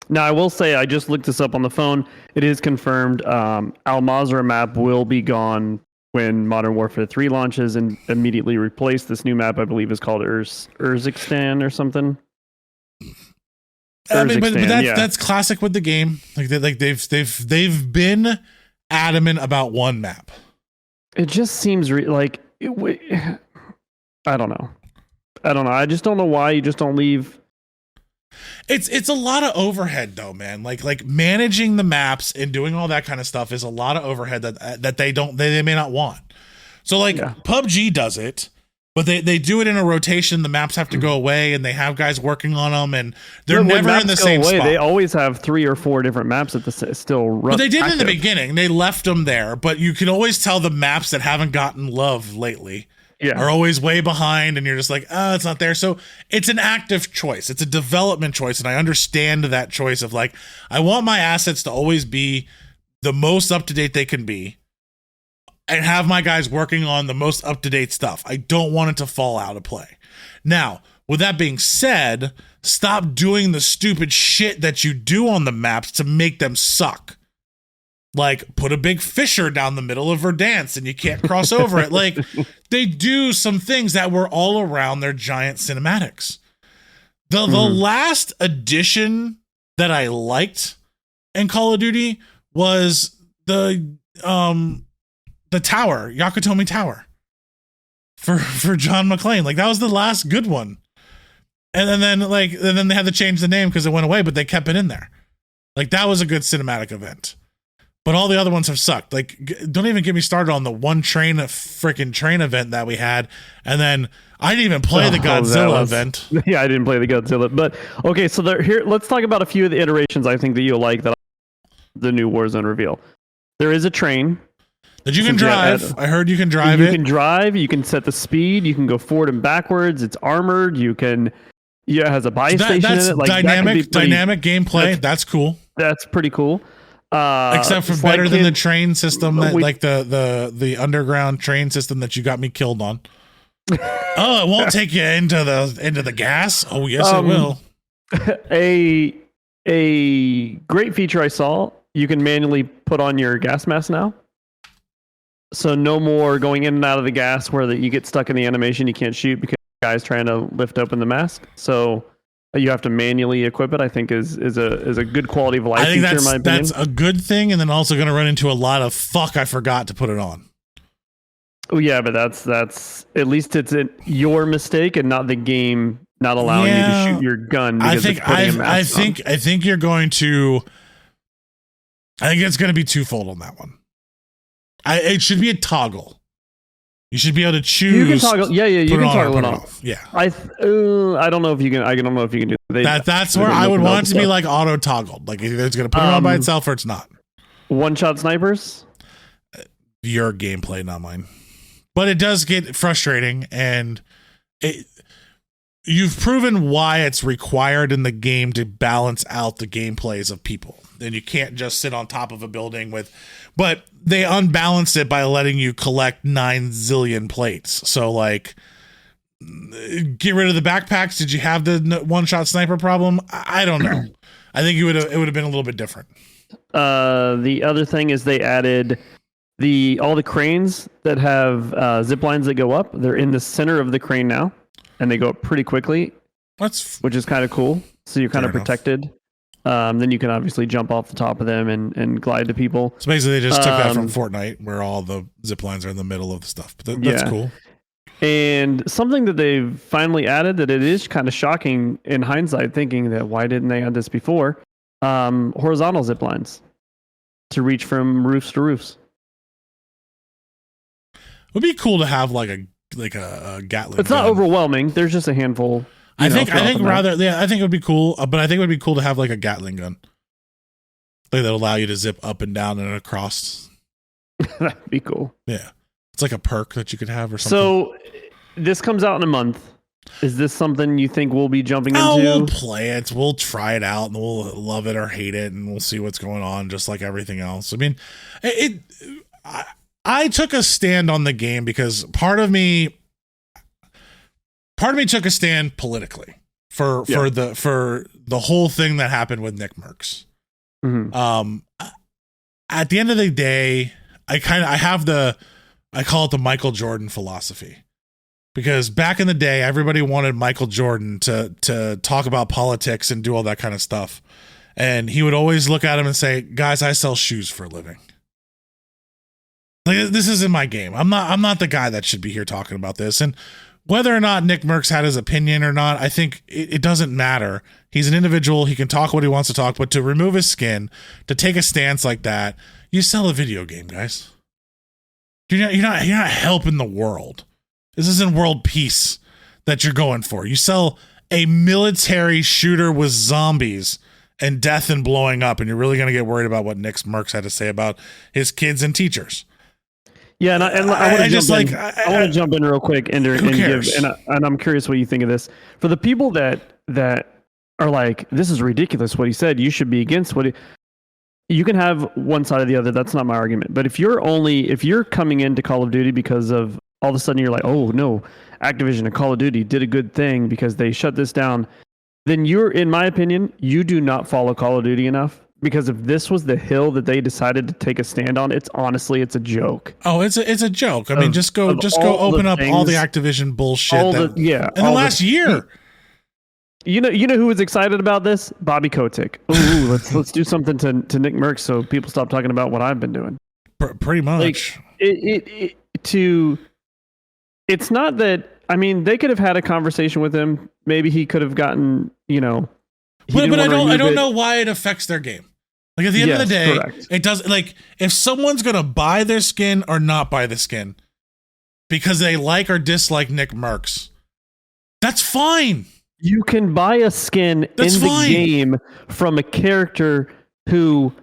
Now, I will say, I just looked this up on the phone. It is confirmed. Al Mazrah map will be gone when Modern Warfare 3 launches, and immediately replace this new map. I believe is called Urzikstan or something. I mean, but that's classic with the game. Like they've been adamant about one map. It just seems I don't know. I just don't know why you just don't leave. It's a lot of overhead though, man. Like managing the maps and doing all that kind of stuff is a lot of overhead that they may not want. So like PUBG does it, but they do it in a rotation. The maps have to go away, and they have guys working on them, and they're never in the same spot. They always have 3 or 4 different maps at still run. But they did in the beginning. They left them there, but you can always tell the maps that haven't gotten love lately are always way behind, and you're just like, oh, it's not there. So it's an active choice. It's a development choice, and I understand that choice of, like, I want my assets to always be the most up-to-date they can be, and have my guys working on the most up-to-date stuff. I don't want it to fall out of play. Now, with that being said, stop doing the stupid shit that you do on the maps to make them suck. Like, put a big fissure down the middle of Verdansk and you can't cross over it. Like, they do some things that were all around their giant cinematics. The last addition that I liked in Call of Duty was the tower, Yakatomi Tower, for John McClane. Like, that was the last good one. And then they had to change the name because it went away, but they kept it in there. Like, that was a good cinematic event. But all the other ones have sucked. Like, don't even get me started on the one freaking train event that we had. And then I didn't even play the Godzilla event. Yeah, I didn't play the Godzilla. But okay, so here, let's talk about a few of the iterations I think that you'll like that the new Warzone reveal. There is a train that you can drive. I heard you can drive it. You can drive. You can set the speed. You can go forward and backwards. It's armored. You can. Yeah, it has a buy station in it. Like, dynamic gameplay. That's cool. That's pretty cool. Except for better than the train system, like the underground train system that you got me killed on. Oh, it won't take you into the gas. Oh, yes, it will. a great feature I saw, you can manually put on your gas mask now. So no more going in and out of the gas where you get stuck in the animation, you can't shoot because the guy's trying to lift open the mask. So you have to manually equip it. I think is a good quality of life feature in my opinion. That's a good thing, and then also going to run into a lot of I forgot to put it on. Oh yeah, but that's at least it's your mistake and not the game not allowing you to shoot your gun. I think you're going to. I think it's going to be twofold on that one. It should be a toggle. You should be able to choose. You can toggle. Yeah. You can toggle it off. Yeah. I don't know if you can. I don't know if you can do that. That's where I would want it to be like auto toggled. Like either it's going to put it on by itself or it's not. One shot snipers. Your gameplay, not mine. But it does get frustrating, and you've proven why it's required in the game to balance out the gameplays of people. And you can't just sit on top of a building but they unbalanced it by letting you collect 9 zillion plates. So like, get rid of the backpacks. Did you have the one-shot sniper problem? I don't know. I think it would have been a little bit different. The other thing is they added all the cranes that have zip lines that go up. They're in the center of the crane now, and they go up pretty quickly, which is kind of cool. So you're kind of protected. Then you can obviously jump off the top of them and glide to people. So basically, they just took that from Fortnite, where all the zip lines are in the middle of the stuff. But that's cool. And something that they've finally added that it is kind of shocking in hindsight, thinking that why didn't they add this before? Horizontal zip lines to reach from roofs to roofs. It would be cool to have like a Gatling. It's not overwhelming. There's just a handful. I think it would be cool, but I think it would be cool to have like a Gatling gun, like that allow you to zip up and down and across. That'd be cool. Yeah, it's like a perk that you could have or something. So this comes out in a month. Is this something you think we'll be jumping into? We'll play it. We'll try it out, and we'll love it or hate it, and we'll see what's going on, just like everything else. I mean, I took a stand on the game because part of me took a stand politically for the whole thing that happened with Nick Merckx. Mm-hmm. At the end of the day, I call it the Michael Jordan philosophy, because back in the day, everybody wanted Michael Jordan to talk about politics and do all that kind of stuff. And he would always look at him and say, "Guys, I sell shoes for a living. Like, this isn't my game. I'm not the guy that should be here talking about this." And whether or not Nick Merckx had his opinion or not, I think it doesn't matter. He's an individual. He can talk what he wants to talk, but to remove his skin, to take a stance like that, you sell a video game, guys. You're not helping the world. This isn't world peace that you're going for. You sell a military shooter with zombies and death and blowing up, and you're really going to get worried about what Nick Merckx had to say about his kids and teachers. Yeah, and I want to jump in real quick and I'm curious what you think of this. For the people that are like, this is ridiculous what he said, you should be against you can have one side or the other. That's not my argument. But if you're coming into Call of Duty because of all of a sudden you're like, oh no, Activision and Call of Duty did a good thing because they shut this down, then in my opinion, you do not follow Call of Duty enough. Because if this was the hill that they decided to take a stand on, it's a joke. Oh, it's a joke. I mean, just go open up all the Activision bullshit in the last year. You know who was excited about this? Bobby Kotick. Ooh, let's do something to Nick Merckx so people stop talking about what I've been doing. Pretty much. Like, it's not that. I mean, they could have had a conversation with him. Maybe he could have gotten, But I don't know why it affects their game. Like at the end of the day, correct. It does. Like if someone's gonna buy their skin or not buy the skin because they like or dislike Nick Merckx, that's fine. You can buy a skin the game from a character who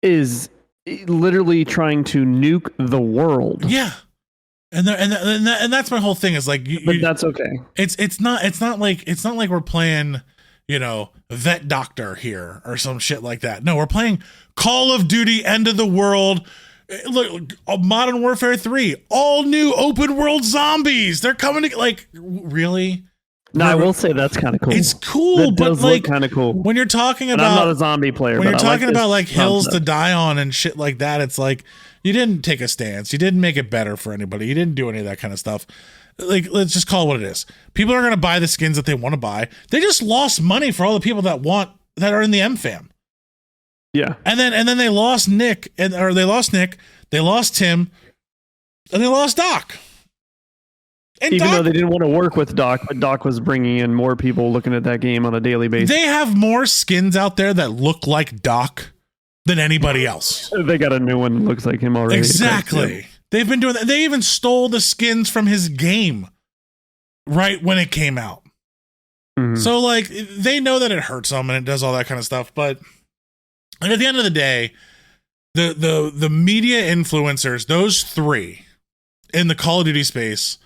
is literally trying to nuke the world. Yeah, and that's my whole thing. Is like, but that's okay. It's not like we're playing, Vet Doctor here or some shit like that. No, we're playing Call of Duty End of the World. Look, Modern Warfare 3, all new open world zombies. They're coming to, like, really? No, I will say that's kind of cool. It's cool, but like kind of cool. When you're talking about, and I'm not a zombie player. When you're talking about like hills concept. to die on and shit like that, it's like you didn't take a stance. You didn't make it better for anybody. You didn't do any of that kind of stuff. Like, let's just call it what it is. People are going to buy the skins that they want to buy. They just lost money for all the people that are in the MFAM. Yeah, and then they lost Nick, they lost Tim, and they lost Doc. And even though they didn't want to work with Doc, but Doc was bringing in more people looking at that game on a daily basis. They have more skins out there that look like Doc than anybody else. They got a new one that looks like him already. Exactly. They've been doing that. They even stole the skins from his game right when it came out. Mm-hmm. So, like, they know that it hurts them and it does all that kind of stuff. But like, at the end of the day, the media influencers, those three in the Call of Duty space,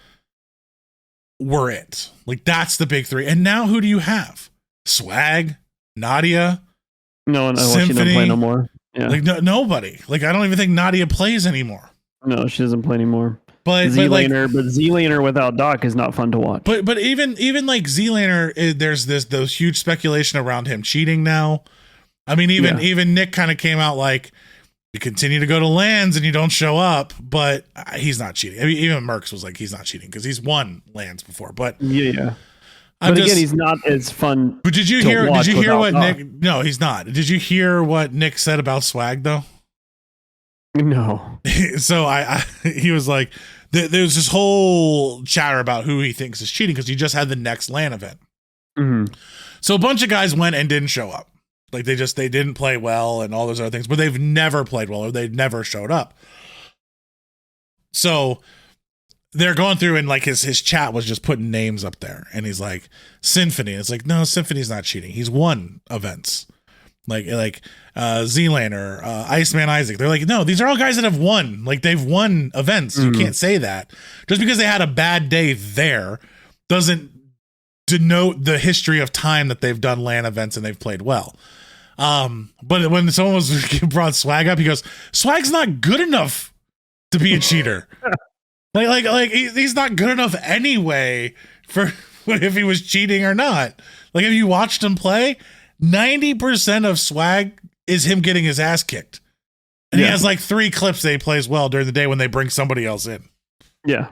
were it. Like, that's the big three. And now who do you have? Swag, Nadia, no one Symphony, play no more. Yeah, like nobody. Like, I don't even think Nadia plays anymore. No, she doesn't play anymore. But Z-Laner without Doc is not fun to watch. But even like Z-Laner, there's those huge speculation around him cheating now. I mean, even Nick kind of came out like, you continue to go to LANs and you don't show up, but he's not cheating. I mean, even Mercs was like, he's not cheating because he's won LANs before. But yeah. But again, he's not as fun. But did you hear what Nick? No, he's not. Did you hear what Nick said about Swag though? No. So he was like, there's this whole chatter about who he thinks is cheating because he just had the next LAN event. Mm-hmm. So a bunch of guys went and didn't show up. Like they didn't play well and all those other things, but they've never played well or they've never showed up. So they're going through and like his chat was just putting names up there and he's like, Symphony. It's like, no, Symphony's not cheating. He's won events. Like Z-Laner, Iceman Isaac. They're like, no, these are all guys that have won. Like they've won events. You can't say that. Just because they had a bad day there doesn't denote the history of time that they've done LAN events and they've played well. But when someone brought Swag up, he goes, Swag's not good enough to be a cheater. like he's not good enough anyway for if he was cheating or not. Like if you watched him play, 90% of Swag is him getting his ass kicked. And he has like 3 clips that he plays well during the day when they bring somebody else in. Yeah.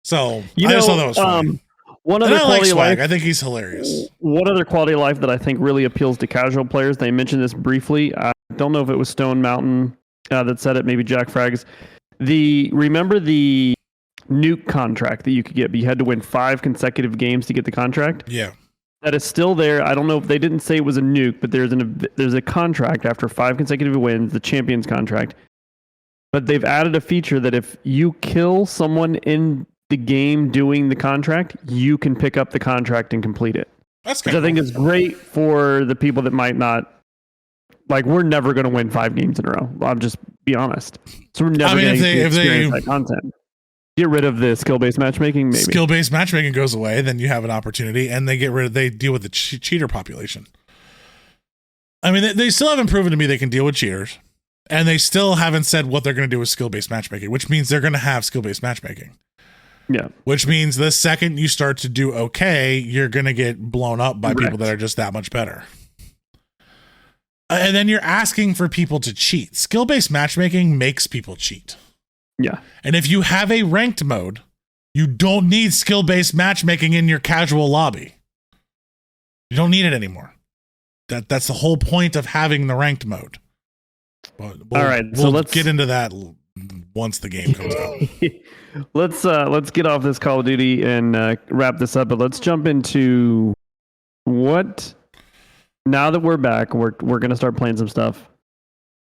So I just thought that was funny. One other quality of life, I think he's hilarious. One other quality of life that I think really appeals to casual players. They mentioned this briefly. I don't know if it was Stone Mountain that said it. Maybe Jack Frags. Remember the nuke contract that you could get, but you had to win 5 consecutive games to get the contract. Yeah, that is still there. I don't know if they didn't say it was a nuke, but there's a contract after 5 consecutive wins, the Champions contract. But they've added a feature that if you kill someone in the game doing the contract, you can pick up the contract and complete it. That's which I think is great for the people that might not, like, we're never going to win 5 games in a row. I'll just be honest. So we're never going to experience that content. Get rid of the skill-based matchmaking, maybe. Skill-based matchmaking goes away, then you have an opportunity, and they deal with the cheater population. I mean, they still haven't proven to me they can deal with cheaters, and they still haven't said what they're going to do with skill-based matchmaking, which means they're going to have skill-based matchmaking. Yeah. Which means the second you start to do okay, you're going to get blown up by people that are just that much better. And then you're asking for people to cheat. Skill-based matchmaking makes people cheat. Yeah. And if you have a ranked mode, you don't need skill-based matchmaking in your casual lobby. You don't need it anymore. That's the whole point of having the ranked mode. All right, so let's get into that once the game comes out. Let's get off this Call of Duty and wrap this up, but let's jump into what. Now that we're back, we're going to start playing some stuff.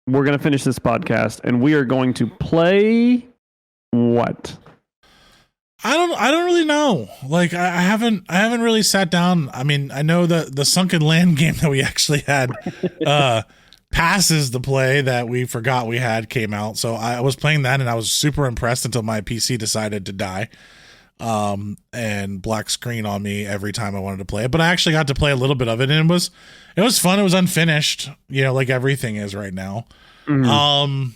We're going to finish this podcast, and we are going to play what? I don't really know. Like I haven't really sat down. I mean, I know that the Sunken Land game that we actually had passes the play that we forgot we had came out. So I was playing that and I was super impressed until my PC decided to die. And black screen on me every time I wanted to play it. But I actually got to play a little bit of it and it was fun. It was unfinished, like everything is right now. Mm-hmm.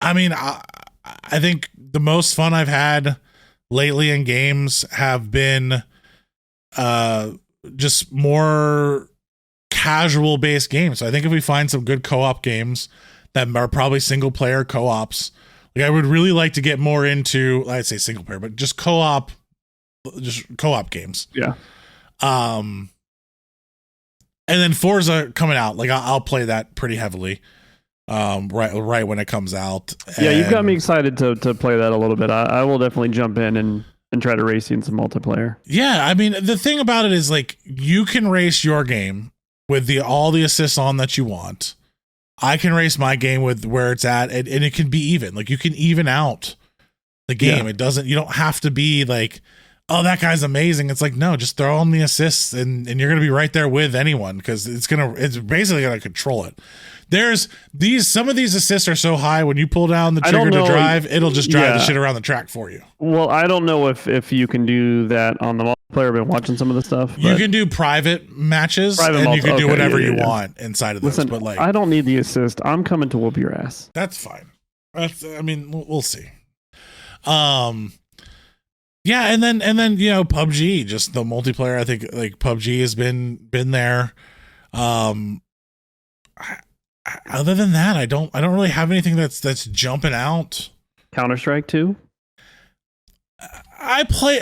I mean, I think the most fun I've had lately in games have been just more casual based games. So I think if we find some good co-op games that are probably single player co-ops, like I would really like to get more into, I'd say single player, but just co-op games. Yeah. And then Forza coming out, like I'll play that pretty heavily. Right when it comes out. Yeah, you've got me excited to play that a little bit. I will definitely jump in and try to race you in some multiplayer. Yeah, I mean, the thing about it is, like, you can race your game with all the assists on that you want. I can race my game with where it's at, and it can be even. Like, you can even out the game. Yeah. You don't have to be like, oh, that guy's amazing. It's like, no, just throw on the assists and you're going to be right there with anyone, because it's basically going to control it. Some of these assists are so high, when you pull down the trigger to drive, it'll just drive the shit around the track for you. Well, I don't know if you can do that on the multiplayer. I've been watching some of the stuff. You can do private matches, and you can do whatever you want inside of those. Listen, but like, I don't need the assist. I'm coming to whoop your ass. That's fine. I mean, we'll see. Yeah, and then PUBG, just the multiplayer. I think like PUBG has been there. Other than that, I don't really have anything that's jumping out. Counter-Strike 2? I play.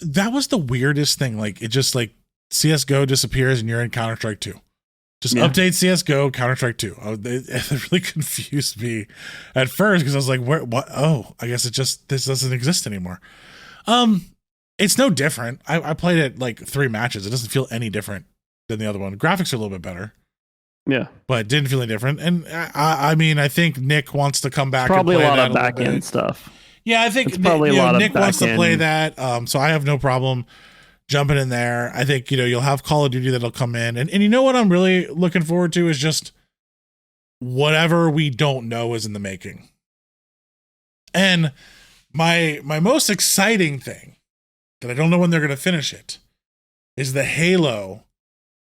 That was the weirdest thing. Like, it just, like, CS:GO disappears and you're in Counter-Strike 2. Just update CS:GO, Counter-Strike 2. It really confused me at first, because I was like, what? Oh, I guess this doesn't exist anymore. It's no different. I played it like 3 matches. It doesn't feel any different than the other one. Graphics are a little bit better. Yeah, but it didn't feel any different. And I mean, I think Nick wants to come back. Probably and play a lot that of back end stuff. Yeah, I think it's probably Nick wants to play that. So I have no problem jumping in there. I think you'll have Call of Duty that'll come in, and you know what I'm really looking forward to is just whatever we don't know is in the making. And my most exciting thing, that I don't know when they're going to finish it, is the Halo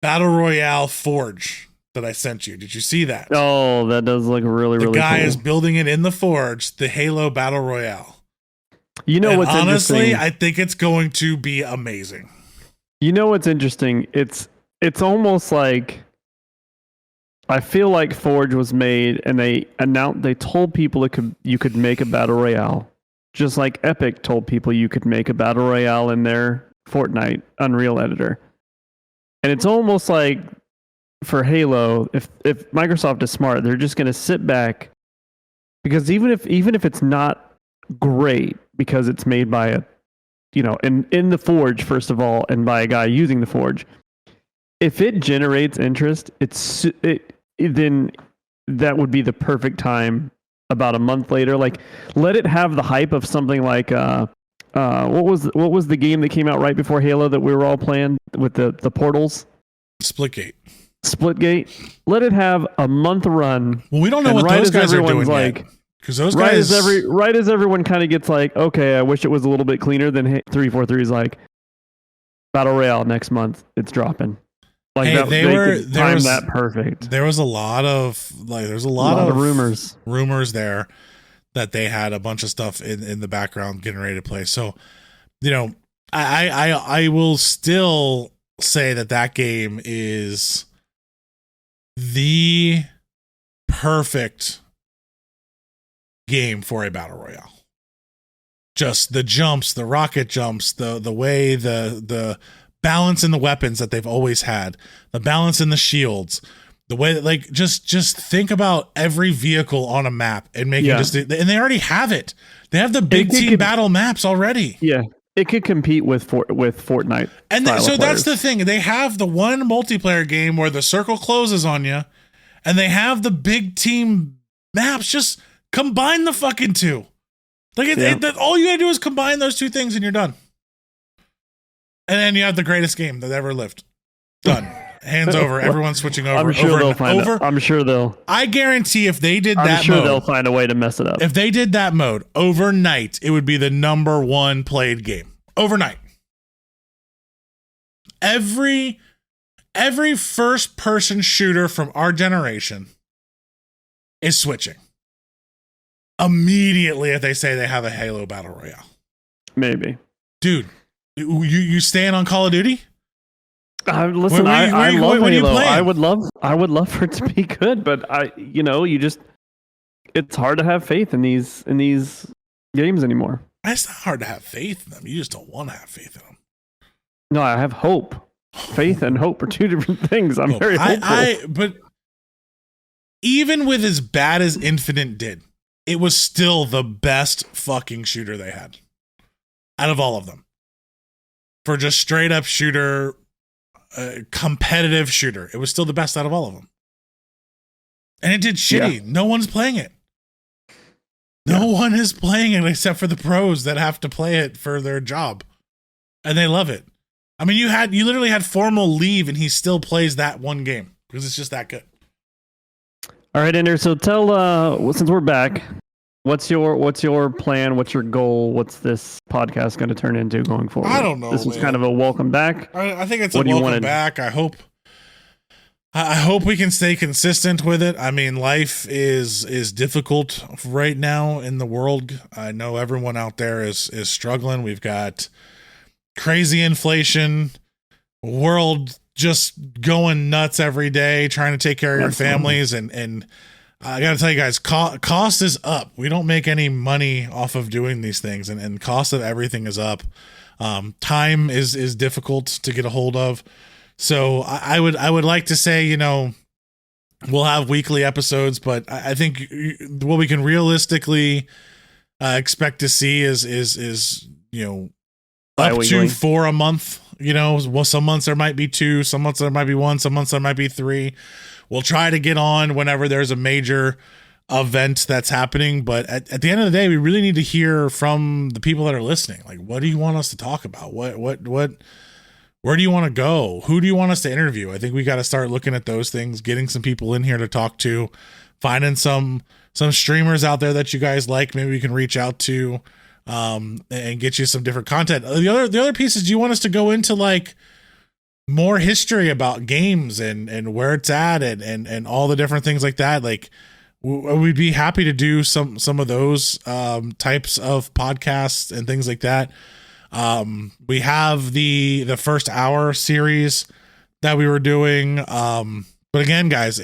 Battle Royale Forge that I sent you. Did you see that? Oh, that does look really, really cool. The guy is building it in the Forge, the Halo Battle Royale. You know, what's honestly, interesting? I think it's going to be amazing. You know what's interesting? It's almost like, I feel like Forge was made and they told people you could make a Battle Royale. Just like Epic told people you could make a Battle Royale in their Fortnite Unreal editor. And it's almost like, for Halo, if Microsoft is smart, they're just going to sit back, because even if it's not great, because it's made by in the Forge, first of all, and by a guy using the Forge, if it generates interest, then that would be the perfect time. About a month later, like, let it have the hype of something like what was the game that came out right before Halo that we were all playing with the portals? Splitgate. Let it have a month run. Well, we don't know what those guys are doing yet. Because those guys, right as everyone kind of gets like, okay, I wish it was a little bit cleaner. Then 343 is like, Battle Royale next month, it's dropping. Like, hey, they could time that perfect. There was a lot of rumors there that they had a bunch of stuff in the background getting ready to play. So, I will still say that game is the perfect game for a battle royale. Just the jumps, the rocket jumps, the way the balance in the weapons that they've always had, the balance in the shields, the way that, like, just think about every vehicle on a map and make it and they already have it. They have the big team battle maps already. Yeah. It could compete with Fortnite. And so that's the thing. They have the one multiplayer game where the circle closes on you, and they have the big team maps. Just combine the fucking two. Like, all you gotta do is combine those two things and you're done. And then you have the greatest game that ever lived. Done. Hands over. Everyone's switching over. I'm sure they'll find it. I'm sure they'll. I guarantee if they did that mode. I'm sure they'll find a way to mess it up. If they did that mode overnight, it would be the number one played game. Overnight. Every first person shooter from our generation is switching. Immediately if they say they have a Halo Battle Royale. Maybe. Dude, you staying on Call of Duty? Listen, I love Halo. I would love for it to be good, but it's hard to have faith in these games anymore. It's not hard to have faith in them. You just don't want to have faith in them. No, I have hope. Faith and hope are two different things. I'm very hopeful. But even with as bad as Infinite did, it was still the best fucking shooter they had out of all of them. For just straight up shooter, competitive shooter, it was still the best out of all of them. And it did shitty. Yeah. No one's playing it. No one is playing it except for the pros that have to play it for their job. And they love it. I mean, you literally had Formal leave and he still plays that one game because it's just that good. All right, Ender. So tell, since we're back, what's your plan? What's your goal? What's this podcast going to turn into going forward? I don't know. This is kind of a welcome back. I think it's a welcome back. I hope we can stay consistent with it. I mean, life is difficult right now in the world. I know everyone out there is struggling. We've got crazy inflation, world just going nuts every day, trying to take care of your families. And I got to tell you guys, cost is up. We don't make any money off of doing these things, and cost of everything is up. Time is difficult to get a hold of. So I would like to say, we'll have weekly episodes, but I think what we can realistically expect to see is up to 4 a month. Well, some months there might be 2, some months there might be 1, some months there might be 3. We'll try to get on whenever there's a major event that's happening. But at the end of the day, we really need to hear from the people that are listening. Like, what do you want us to talk about? Where do you want to go? Who do you want us to interview? I think we got to start looking at those things, getting some people in here to talk to, finding some streamers out there that you guys like. Maybe we can reach out to, and get you some different content. The other piece is, do you want us to go into like more history about games and where it's at and all the different things like that? Like, we'd be happy to do some of those types of podcasts and things like that. We have the first hour series that we were doing. But again, guys,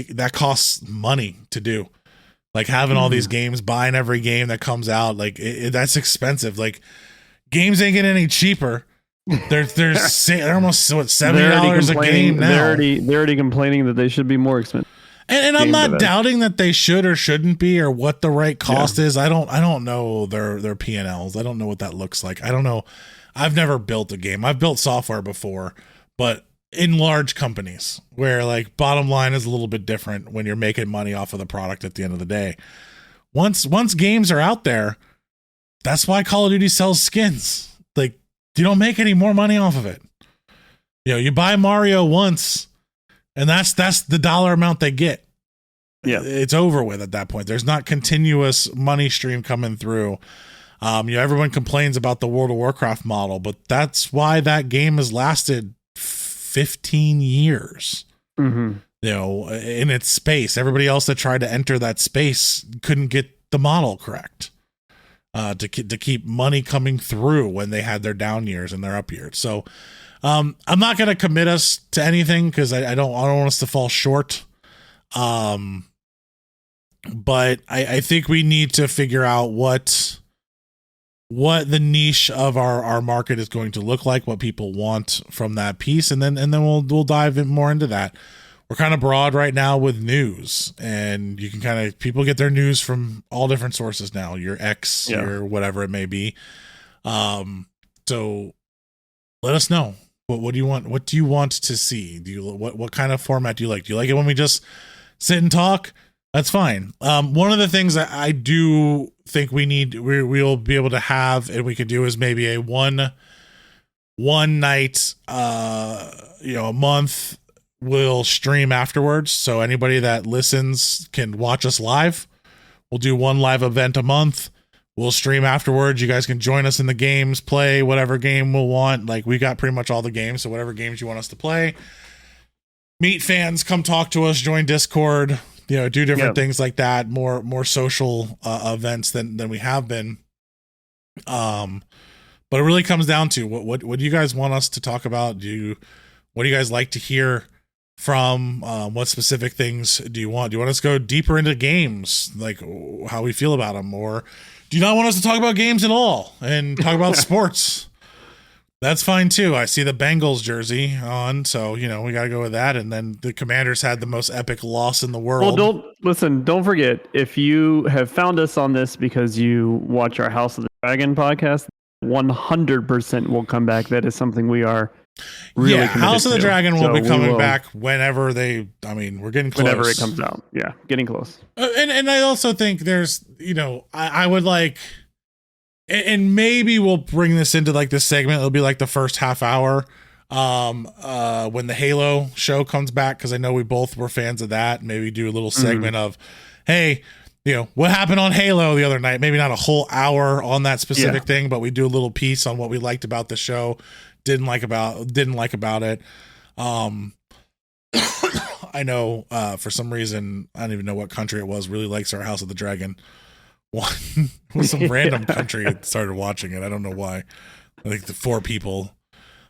that costs money to do. Like having all these games, buying every game that comes out, like that's expensive. Like games ain't getting any cheaper. They're almost $70 a game now. They're already complaining that they should be more expensive. And I'm not doubting that they should or shouldn't be, or what the right cost is. I don't know their P&Ls. I don't know what that looks like. I don't know. I've never built a game. I've built software before, but in large companies where like bottom line is a little bit different when you're making money off of the product at the end of the day. Once games are out there, that's why Call of Duty sells skins. Like, you don't make any more money off of it. You buy Mario once, and that's the dollar amount they get. Yeah, it's over with at that point. There's not continuous money stream coming through. Everyone complains about the World of Warcraft model, but that's why that game has lasted 15 years. Mm-hmm. In its space. Everybody else that tried to enter that space couldn't get the model correct to keep money coming through when they had their down years and their up years. So I'm not going to commit us to anything because I don't want us to fall short. But I think we need to figure out what the niche of our market is going to look like, what people want from that piece, and then we'll dive in more into that. We're kind of broad right now with news, and you can people get their news from all different sources now, your X, your whatever it may be. So let us know. What do you want? What do you want to see? What kind of format do you like? Do you like it when we just sit and talk? That's fine. One of the things that I do think we'll be able to have, and we could do, is maybe a one night, a month, we'll stream afterwards. So anybody that listens can watch us live. We'll do one live event a month. We'll stream afterwards. You guys can join us in the games, play whatever game we'll want. Like, we got pretty much all the games, so whatever games you want us to play. Meet fans, come talk to us, join Discord, do different things like that. More social events than we have been. But it really comes down to what do you guys want us to talk about? What do you guys like to hear from? What specific things do you want? Do you want us to go deeper into games, like how we feel about them, or do you not want us to talk about games at all and talk about sports? That's fine too. I see the Bengals jersey on, so we got to go with that. And then the Commanders had the most epic loss in the world. Well, don't forget, if you have found us on this because you watch our House of the Dragon podcast, 100% will come back. That is something we are really House of the Dragon will be coming back whenever we're getting close. Whenever it comes out. Yeah, getting close. And I also think there's, I would like, and maybe we'll bring this into like this segment. It'll be like the first half hour when the Halo show comes back, because I know we both were fans of that. Maybe do a little segment of, hey, what happened on Halo the other night. Maybe not a whole hour on that specific thing, but we do a little piece on what we liked about the show, didn't like about it. I know for some reason, I don't even know what country it was, really likes our House of the Dragon. One was some random country that started watching it. I don't know why. I think the 4 people.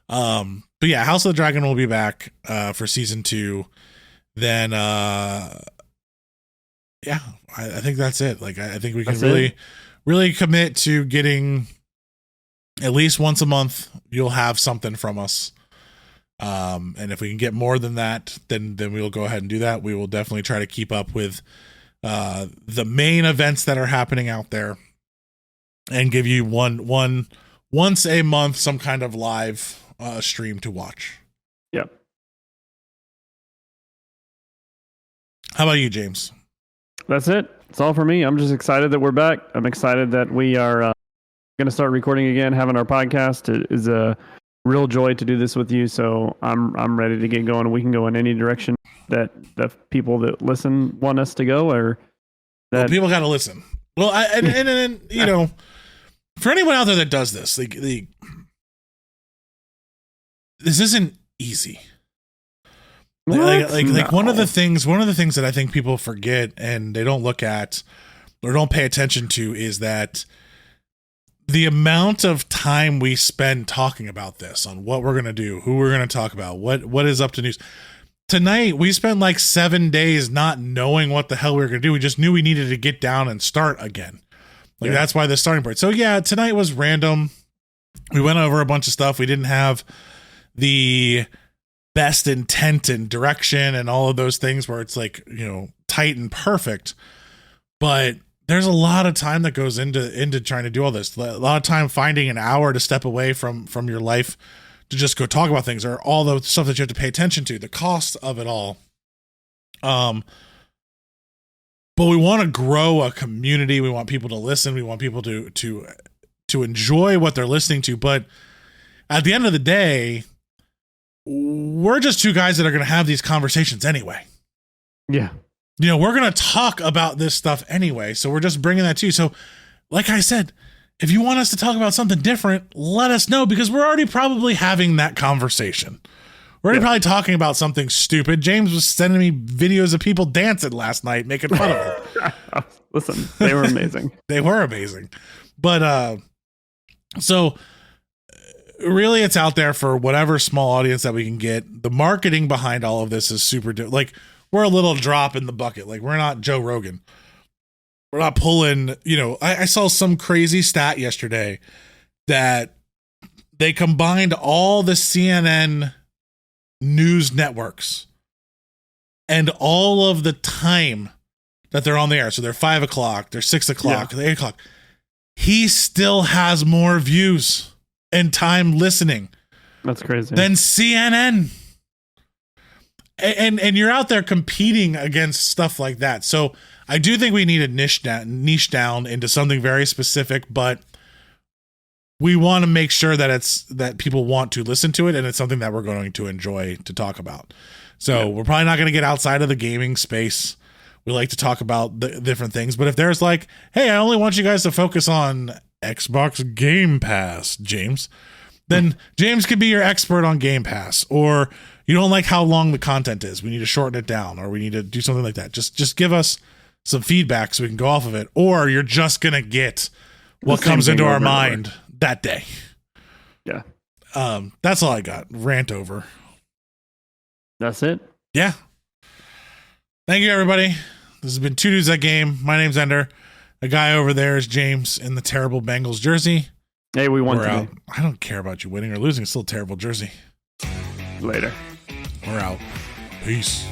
But yeah, House of the Dragon will be back for season 2. Then I think that's it. Like I think we can really commit to getting at least once a month. You'll have something from us. And if we can get more than that, then we'll go ahead and do that. We will definitely try to keep up with the main events that are happening out there, and give you once a month some kind of live stream to watch. Yep. How about you, James? That's it. It's all for me. I'm just excited that we're back. I'm excited that we are going to start recording again, having our podcast. It is a real joy to do this with you. So I'm ready to get going. We can go in any direction that the people that listen want us to go, or that people got to listen. Well, and for anyone out there that does this, this isn't easy. Like one of the things that I think people forget and they don't look at or don't pay attention to is that the amount of time we spend talking about this, on what we're going to do, who we're going to talk about, what is up to news. Tonight, we spent like 7 days not knowing what the hell we were going to do. We just knew we needed to get down and start again. That's why the starting point. So yeah, tonight was random. We went over a bunch of stuff. We didn't have the best intent and direction and all of those things where it's like, tight and perfect. But there's a lot of time that goes into trying to do all this. A lot of time finding an hour to step away from your life to just go talk about things, or all the stuff that you have to pay attention to, the cost of it all. But we want to grow a community. We want people to listen. We want people to enjoy what they're listening to. But at the end of the day, we're just 2 guys that are going to have these conversations anyway. Yeah. We're going to talk about this stuff anyway. So we're just bringing that to you. So like I said, if you want us to talk about something different, let us know, because we're already probably having that conversation. We're already probably talking about something stupid. James was sending me videos of people dancing last night, making fun of it. Listen, they were amazing. They were amazing. But so really, it's out there for whatever small audience that we can get. The marketing behind all of this is super like, we're a little drop in the bucket. Like, we're not Joe Rogan. We're not pulling, I saw some crazy stat yesterday that they combined all the CNN news networks and all of the time that they're on the air. So they're 5 o'clock, they're 6 o'clock, they're 8 o'clock. He still has more views and time listening. That's crazy. Than CNN. And you're out there competing against stuff like that. So I do think we need to niche down into something very specific, but we want to make sure that people want to listen to it, and it's something that we're going to enjoy to talk about. So we're probably not going to get outside of the gaming space. We like to talk about the different things, but if there's like, hey, I only want you guys to focus on Xbox Game Pass, James, then James could be your expert on Game Pass. Or you don't like how long the content is, we need to shorten it down, or we need to do something like that. Just give us some feedback so we can go off of it. Or you're just gonna get what comes into our mind that day. Yeah. That's all I got. Rant over. That's it. Yeah. Thank you, everybody. This has been Two Dudes That Game. My name's Ender. The guy over there is James in the terrible Bengals jersey. Hey, we won today. Out. I don't care about you winning or losing. It's still a terrible jersey. Later. We're out. Peace.